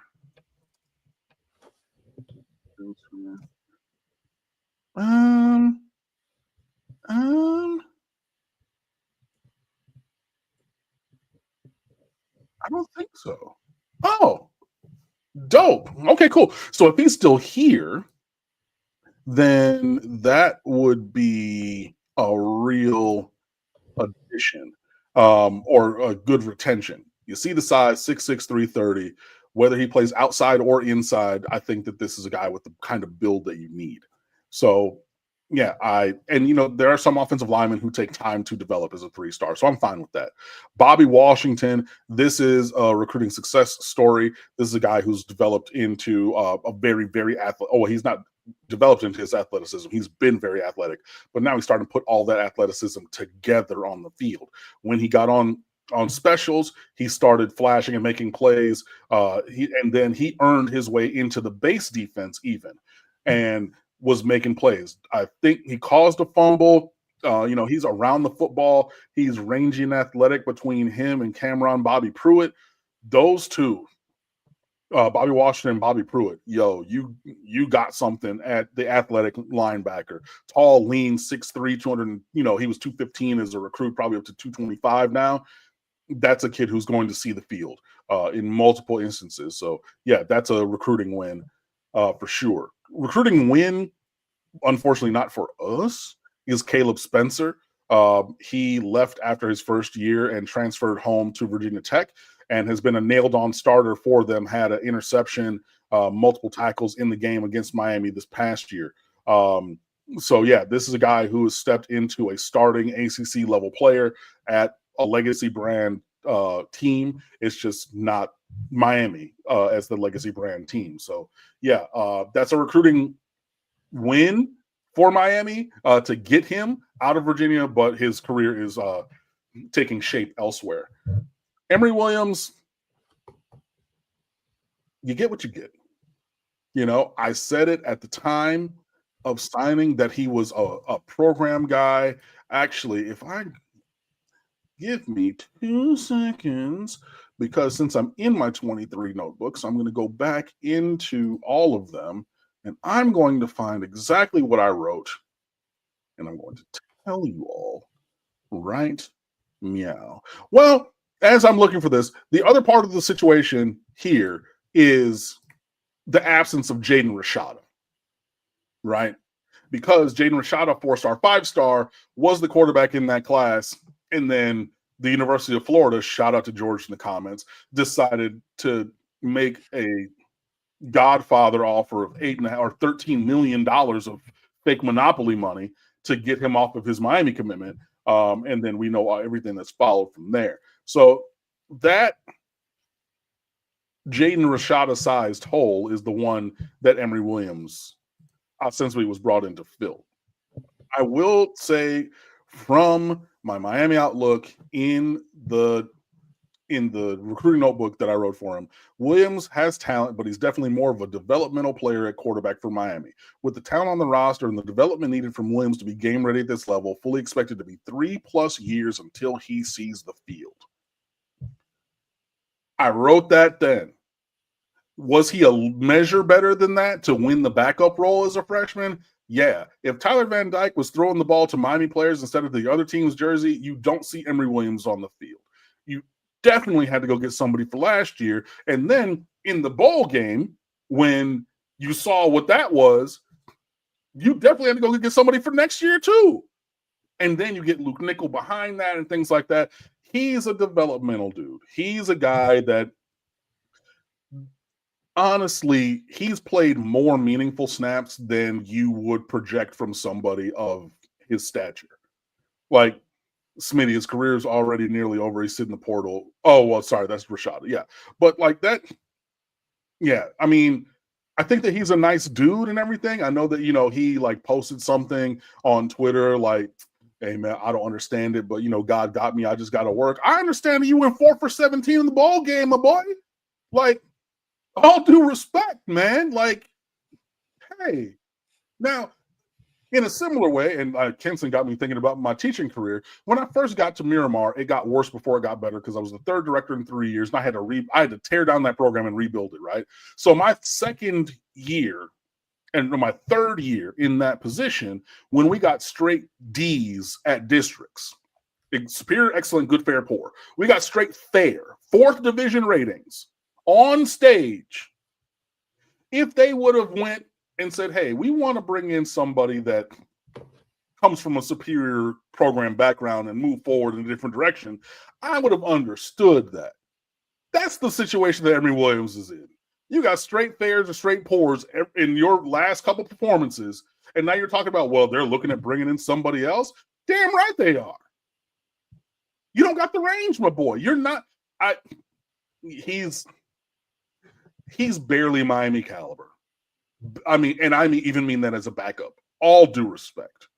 I don't think so. Oh, dope. Okay, cool. So if he's still here, then that would be a real addition, or a good retention. You see the size, 6'6", 330. Whether he plays outside or inside, I think that this is a guy with the kind of build that you need. So there are some offensive linemen who take time to develop as a 3-star, so I'm fine with that. Bobby Washington, this is a recruiting success story. This is a guy who's developed into a very, very athletic. Oh, he's not developed into his athleticism. He's been very athletic, but now he's starting to put all that athleticism together on the field. When he got on specials, he started flashing and making plays. And then he earned his way into the base defense even, and was making plays. I think he caused a fumble. He's around the football. He's rangy and athletic. Between him and Cameron Bobby Pruitt, those two, Bobby Washington and Bobby Pruitt, you got something at the athletic linebacker. Tall, lean, 6'3", 200, he was 215 as a recruit, probably up to 225 now. That's a kid who's going to see the field in multiple instances. So, that's a recruiting win for sure. Recruiting win, unfortunately not for us, is Caleb Spencer. He left after his first year and transferred home to Virginia Tech and has been a nailed-on starter for them, had an interception, multiple tackles in the game against Miami this past year. This is a guy who has stepped into a starting ACC-level player at a legacy brand team. It's just not Miami as the legacy brand team. So yeah, that's a recruiting win for Miami to get him out of Virginia, but his career is taking shape elsewhere. Emory Williams, you get what you get. You know, I said it at the time of signing that he was a program guy. Actually, if I give me 2 seconds, because since I'm in my 23 notebooks, I'm going to go back into all of them and I'm going to find exactly what I wrote. And I'm going to tell you all right meow. Well, as I'm looking for this, the other part of the situation here is the absence of Jaden Rashada, right? Because Jaden Rashada, 4-star, 5-star, was the quarterback in that class. And then the University of Florida, shout out to George in the comments, decided to make a Godfather offer of $8.5 or $13 million of fake monopoly money to get him off of his Miami commitment. And then we know everything that's followed from there. So that Jaden Rashada sized hole is the one that Emory Williams ostensibly was brought in to fill. I will say from my Miami outlook in the recruiting notebook that I wrote for him, Williams has talent, but he's definitely more of a developmental player at quarterback for Miami. With the talent on the roster and the development needed from Williams to be game ready at this level, fully expected to be 3+ years until he sees the field. I wrote that then. Was he a measure better than that to win the backup role as a freshman? Yeah. If Tyler Van Dyke was throwing the ball to Miami players instead of the other team's jersey, you don't see Emory Williams on the field. You definitely had to go get somebody for last year. And then in the bowl game, when you saw what that was, you definitely had to go get somebody for next year too. And then you get Luke Nickel behind that and things like that. He's a developmental dude. He's a guy that, honestly, he's played more meaningful snaps than you would project from somebody of his stature. Like, Smitty, his career is already nearly over. He's sitting in the portal. Oh, well, sorry, that's Rashada. Yeah. But like that, yeah, I mean, I think that he's a nice dude and everything. I know that, you know, he like posted something on Twitter like, hey, man, I don't understand it, but, you know, God got me. I just got to work. I understand that you went 4 for 17 in the ball game, my boy. Like, all due respect, man. Like, hey. Now, in a similar way, and Kenson got me thinking about my teaching career. When I first got to Miramar, it got worse before it got better because I was the third director in 3 years, and I had to tear down that program and rebuild it, right? So my second year and my third year in that position, when we got straight D's at districts, superior, excellent, good, fair, poor, we got straight fair, 4th division ratings on stage. If they would have went and said, hey, we want to bring in somebody that comes from a superior program background and move forward in a different direction, I would have understood that. That's the situation that Emory Williams is in. You got straight fairs and straight pours in your last couple performances, and now you're talking about, well, they're looking at bringing in somebody else. Damn right they are. You don't got the range, my boy. You're not. He's barely Miami caliber. I mean, and I even mean that as a backup. All due respect.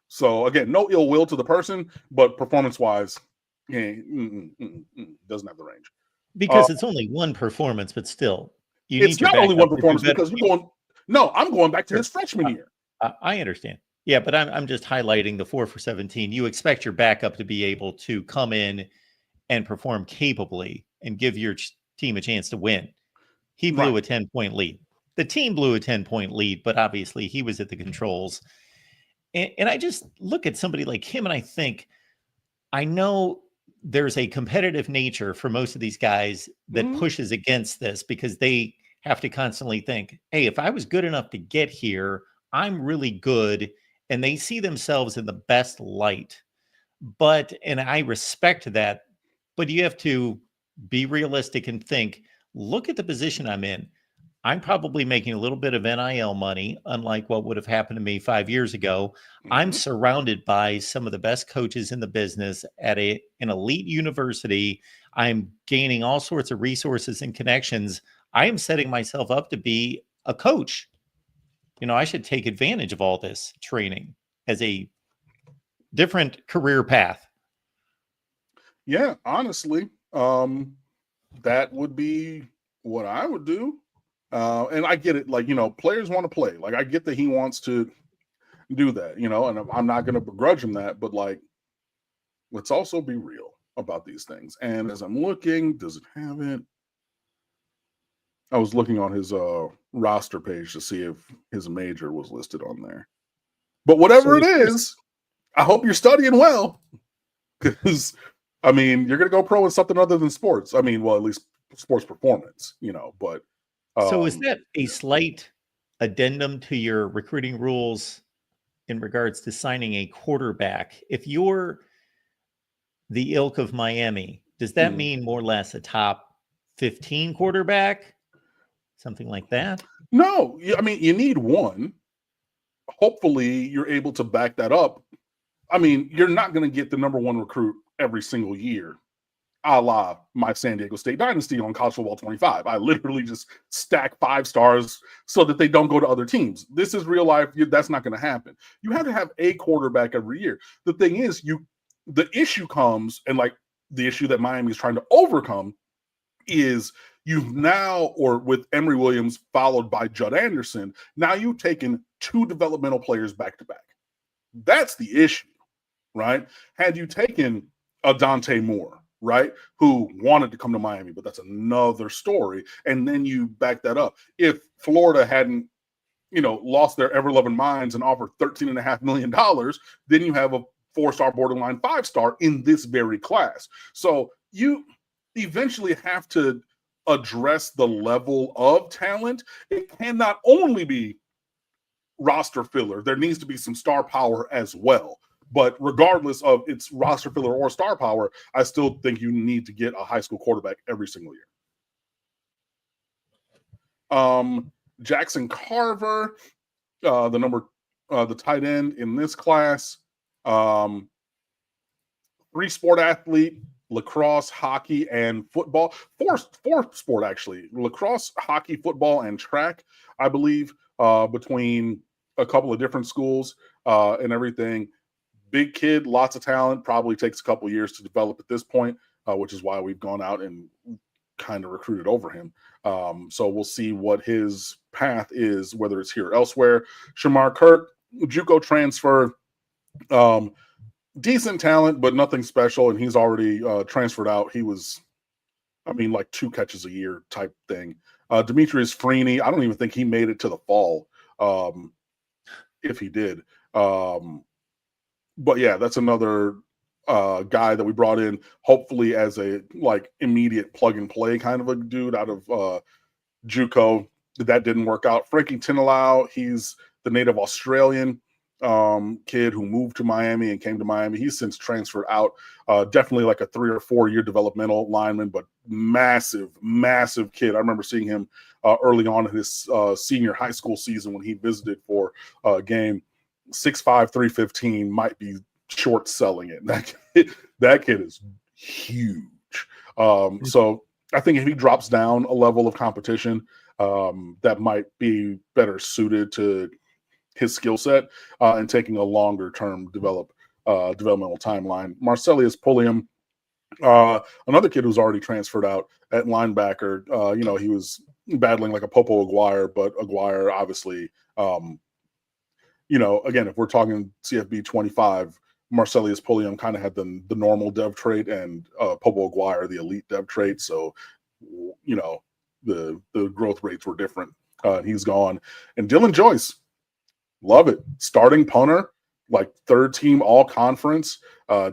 So again, no ill will to the person, but performance-wise, doesn't have the range. Because it's only one performance, but still, it's not only one performance because you're going. No, I'm going back to his freshman year. I understand. Yeah, but I'm just highlighting the 4 for 17. You expect your backup to be able to come in and perform capably and give your team a chance to win. He blew a 10-point lead. The team blew a 10-point lead, but obviously he was at the controls. And I just look at somebody like him and I think, I know there's a competitive nature for most of these guys that pushes against this because they have to constantly think, hey, if I was good enough to get here, I'm really good. And they see themselves in the best light. And I respect that, but you have to be realistic and think, look at the position I'm in. I'm probably making a little bit of NIL money, unlike what would have happened to me 5 years ago. I'm Mhm. surrounded by some of the best coaches in the business at an elite university. I'm gaining all sorts of resources and connections. I am setting myself up to be a coach. I should take advantage of all this training as a different career path. Yeah, honestly, that would be what I would do. And I get it, like, players want to play. Like, I get that he wants to do that, and I'm not going to begrudge him that, but like, let's also be real about these things. And as I'm looking, does it have it? I was looking on his roster page to see if his major was listed on there. But whatever So it is, I hope you're studying well, because I mean, you're going to go pro in something other than sports. I mean, well, at least sports performance, but is that a yeah. slight addendum to your recruiting rules in regards to signing a quarterback? If you're the ilk of Miami, does that Mhm. mean more or less a top 15 quarterback? Something like that? No, I mean, you need one. Hopefully, you're able to back that up. I mean, you're not going to get the number one recruit every single year, a la my San Diego State dynasty on College Football 25. I literally just stack 5 stars so that they don't go to other teams. This is real life. That's not going to happen. You have to have a quarterback every year. The thing is, the issue comes, and like the issue that Miami is trying to overcome is you've now, or with Emory Williams followed by Judd Anderson, now you've taken 2 developmental players back to back. That's the issue, right? Had you taken a Dante Moore, right, who wanted to come to Miami, but that's another story, and then you back that up. If Florida hadn't, lost their ever-loving minds and offered $13.5 million, then you have a 4-star borderline 5-star in this very class. So you eventually have to address the level of talent. It cannot only be roster filler. There needs to be some star power as well. But regardless of its roster filler or star power, I still think you need to get a high school quarterback every single year. Jackson Carver, the tight end in this class, 3-sport athlete, lacrosse, hockey, and football. Four sport actually: lacrosse, hockey, football, and track. I believe between a couple of different schools and everything. Big kid, lots of talent. Probably takes a couple of years to develop at this point, which is why we've gone out and kind of recruited over him. So we'll see what his path is, whether it's here or elsewhere. Shamar Kirk, JUCO transfer. Decent talent, but nothing special. And he's already transferred out. He was, I mean, like 2 catches a year type thing. Demetrius Freeney, I don't even think he made it to the fall, if he did. But yeah, that's another guy that we brought in, hopefully as a like immediate plug and play kind of a dude out of JUCO. That didn't work out. Frankie Tinalau, he's the native Australian kid who moved to Miami and came to Miami. He's since transferred out. Definitely like a 3 or 4 year developmental lineman, but massive, massive kid. I remember seeing him early on in his senior high school season when he visited for a game. 6'5", 315 might be short selling it. That kid is huge. So I think if he drops down a level of competition, that might be better suited to his skill set and taking a longer term developmental timeline. Marcellus Pulliam, another kid who's already transferred out at linebacker. He was battling like a Popo Aguirre, but Aguirre obviously, again, if we're talking CFB 25, Marcellus Pulliam kind of had the normal dev trait, and Popo Aguirre the elite dev trait. So, the growth rates were different. He's gone. And Dylan Joyce, love it. Starting punter, like 3rd team all conference.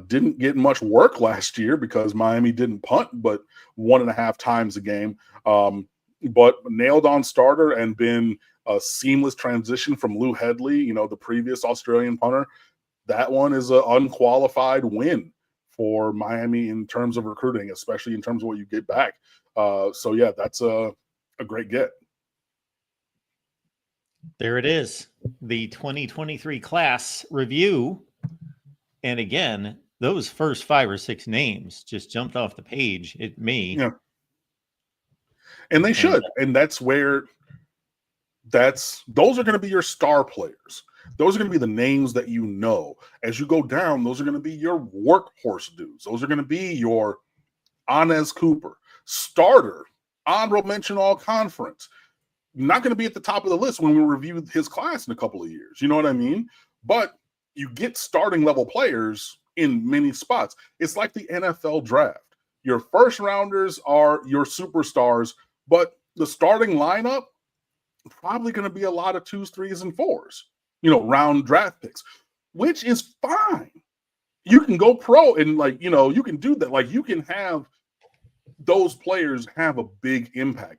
Didn't get much work last year because Miami didn't punt, but 1.5 times a game. But nailed on starter and been a seamless transition from Lou Headley, the previous Australian punter. That one is an unqualified win for Miami in terms of recruiting, especially in terms of what you get back. So yeah, that's a great get. There it is, the 2023 class review. And again, those first 5 or 6 names just jumped off the page at me. Yeah. And they should. And that's where those are going to be your star players. Those are going to be the names that you know. As you go down, those are going to be your workhorse dudes. Those are going to be your Anez Cooper, starter, honorable mention all conference. Not going to be at the top of the list when we review his class in a couple of years. You know what I mean? But you get starting level players in many spots. It's like the NFL draft. Your first rounders are your superstars, but the starting lineup probably going to be a lot of 2s, 3s, and 4s, round draft picks, which is fine. You can go pro and you can do that. Like, you can have those players have a big impact,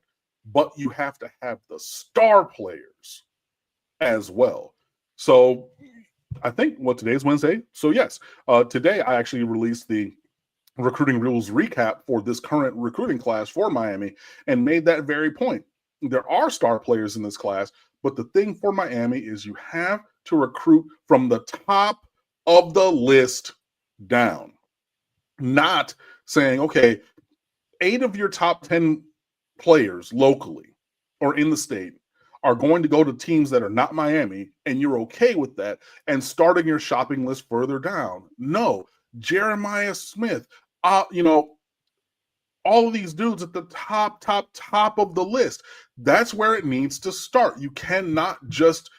but you have to have the star players as well. So I think today's Wednesday. So yes, today I actually released the recruiting rules recap for this current recruiting class for Miami and made that very point. There are star players in this class, but the thing for Miami is you have to recruit from the top of the list down. Not saying, okay, 8 of your top 10 players locally or in the state are going to go to teams that are not Miami, and you're okay with that, and starting your shopping list further down. No, Jeremiah Smith, all of these dudes at the top of the list. That's where it needs to start. You cannot just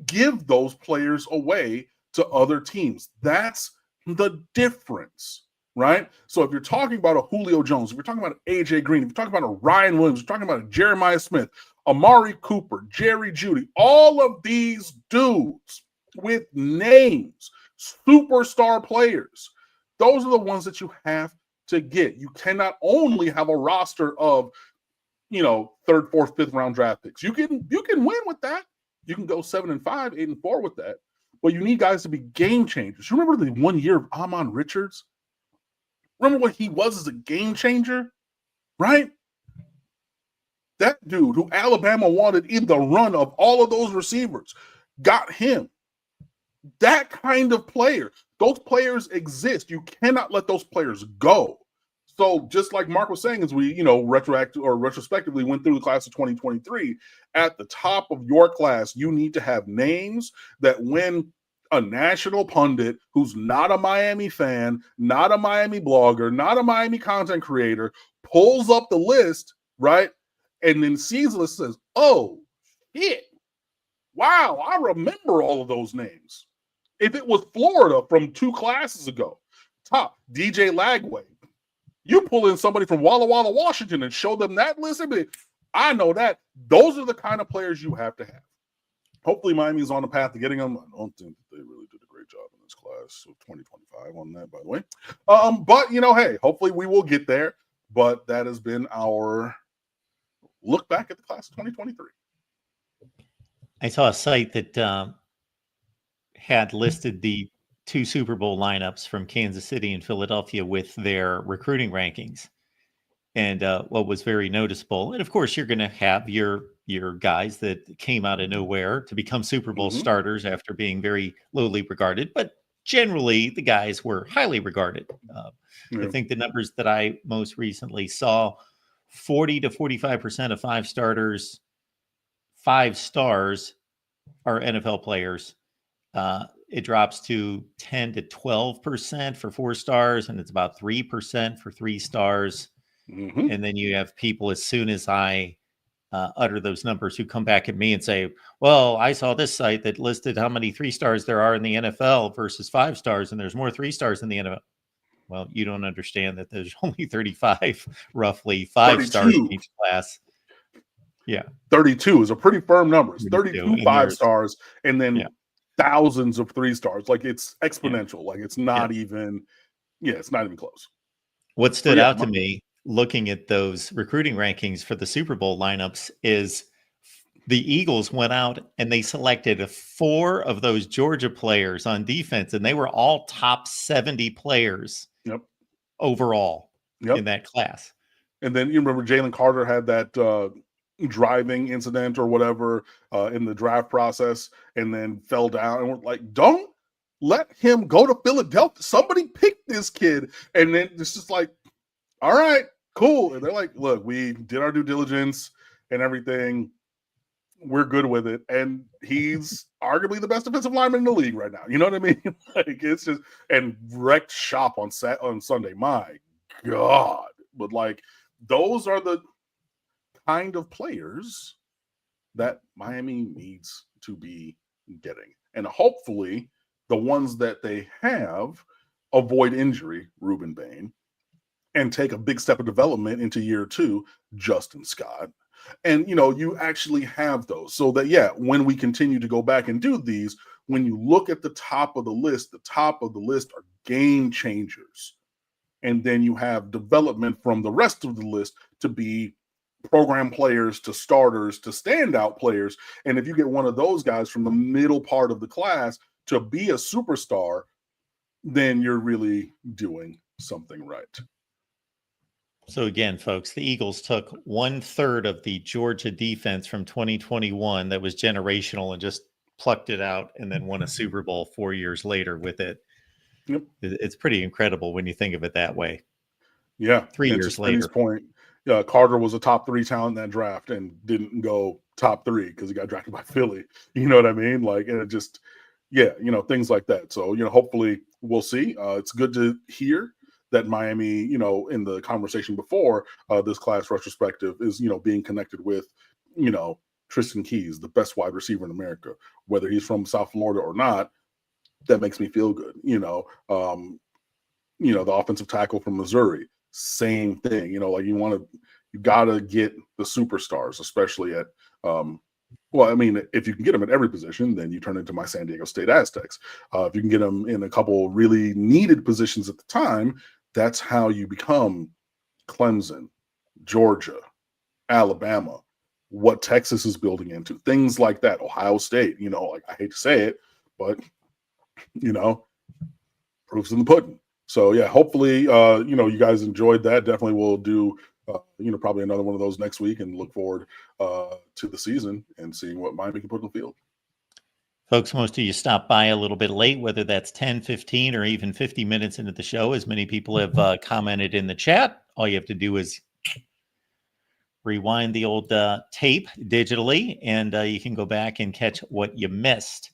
give those players away to other teams. That's the difference, right? So if you're talking about a Julio Jones, if you're talking about an AJ Green, if you're talking about a Ryan Williams, you're talking about a Jeremiah Smith, Amari Cooper, Jerry Jeudy, all of these dudes with names, superstar players, those are the ones that you have to get. You cannot only have a roster of, 3rd, 4th, 5th round draft picks. You can win with that. You can go 7-5, 8-4 with that. But you need guys to be game changers. You remember the 1 year of Ahman Richards? Remember what he was as a game changer, right? That dude who Alabama wanted in the run of all of those receivers got him. That kind of player. Those players exist. You cannot let those players go. So just like Mark was saying, as we, retrospectively went through the class of 2023, at the top of your class, you need to have names that when a national pundit who's not a Miami fan, not a Miami blogger, not a Miami content creator, pulls up the list, right, and then sees the list and says, oh, shit, wow, I remember all of those names. If it was Florida from 2 classes ago, top DJ Lagway, you pull in somebody from Walla Walla, Washington, and show them that list. I know that. Those are the kind of players you have to have. Hopefully, Miami's on the path to getting them. I don't think they really did a great job in this class of 2025 on that, by the way. But, hey, hopefully we will get there. But that has been our look back at the class of 2023. I saw a site that had listed the 2 Super Bowl lineups from Kansas City and Philadelphia with their recruiting rankings. And what was very noticeable, and of course, you're going to have your guys that came out of nowhere to become Super Bowl starters after being very lowly regarded, but generally the guys were highly regarded. I think the numbers that I most recently saw, 40 to 45% of 5 starters, 5 stars are NFL players. It drops to 10 to 12% for 4 stars, and it's about 3% for 3 stars. And then you have people, as soon as I utter those numbers, who come back at me and say, well, I saw this site that listed how many 3 stars there are in the NFL versus 5 stars, and there's more 3 stars in the NFL. Well, you don't understand that there's only 35, roughly 5 32. stars in each class. Yeah. 32 is a pretty firm number. 32 5 stars, and then thousands of 3 stars. Like, it's exponential. Like, it's not even, it's not even close. What stood out to me looking at those recruiting rankings for the Super Bowl lineups is the Eagles went out and they selected 4 of those Georgia players on defense, and they were all top 70 players overall in that class. And then you remember Jalen Carter had that driving incident or whatever in the draft process, and then fell down. And we're like, don't let him go to Philadelphia. Somebody picked this kid. And then it's just like, all right, cool. And they're like, look, we did our due diligence and everything. We're good with it. And he's arguably the best defensive lineman in the league right now. You know what I mean? Like, it's just, and wrecked shop on Sunday. My God. But like, those are the kind of players that Miami needs to be getting. And hopefully the ones that they have avoid injury, Ruben Bain, and take a big step of development into year 2, Justin Scott. And, you actually have those so that, yeah, when we continue to go back and do these, when you look at the top of the list are game changers. And then you have development from the rest of the list to be program players, to starters, to standout players. And if you get one of those guys from the middle part of the class to be a superstar, then you're really doing something right. So again, folks, the Eagles took 1/3 of the Georgia defense from 2021 that was generational and just plucked it out and then won a Super Bowl 4 years later with it. Yep. It's pretty incredible when you think of it that way. Yeah. 3 years later. At point, Carter was a top 3 talent in that draft and didn't go top 3 because he got drafted by Philly. You know what I mean? Like, and it just, yeah, things like that. So, hopefully we'll see. It's good to hear that Miami, in the conversation before this class retrospective is, being connected with, Tristan Keys, the best wide receiver in America, whether he's from South Florida or not. That makes me feel good. The offensive tackle from Missouri, same thing. Like you got to get the superstars, especially at, if you can get them at every position, then you turn into my San Diego State Aztecs. If you can get them in a couple really needed positions at the time, that's how you become Clemson, Georgia, Alabama, what Texas is building into, things like that. Ohio State, like I hate to say it, but proof's in the pudding. So yeah, hopefully, you guys enjoyed that. Definitely will do, probably another one of those next week and look forward to the season and seeing what Miami can put on the field. Folks, most of you stopped by a little bit late, whether that's 10, 15, or even 50 minutes into the show, as many people have commented in the chat. All you have to do is rewind the old tape digitally, and you can go back and catch what you missed.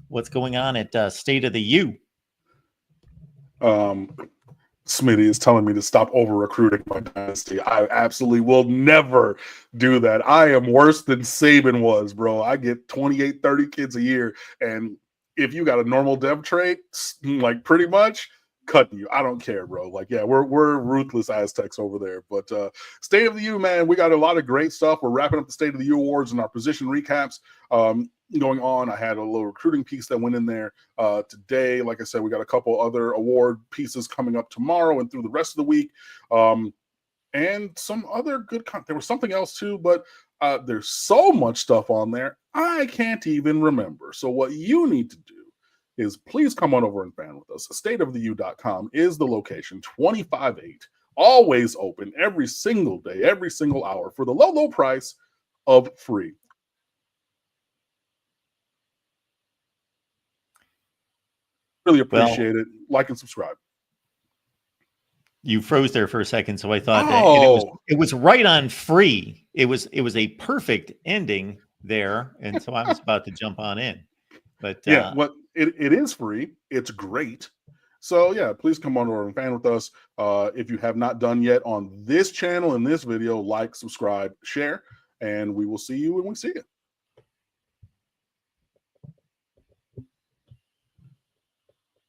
What's going on at State of the U? Smitty is telling me to stop over-recruiting my dynasty. I absolutely will never do that. I am worse than Saban was, bro. I get 28, 30 kids a year, and if you got a normal dev trait, like pretty much, cutting you. I don't care, bro. Like, yeah, we're ruthless Aztecs over there. But State of the U, man, we got a lot of great stuff. We're wrapping up the State of the U awards and our position recaps going on. I had a little recruiting piece that went in there today. Like I said, we got a couple other award pieces coming up tomorrow and through the rest of the week. And some other good content. There was something else too, but there's so much stuff on there, I can't even remember. So what you need to do is please come on over and fan with us. Stateoftheu.com is the location, 25/8, always open every single day, every single hour for the low, low price of free. Really appreciate it. Like and subscribe. You froze there for a second, so I thought that it was right on free. It was a perfect ending there, and so I was about to jump on in. But yeah, it is free. It's great. So yeah, please come on over and fan with us. If you have not done yet on this channel in this video, like, subscribe, share, and we will see you when we see you.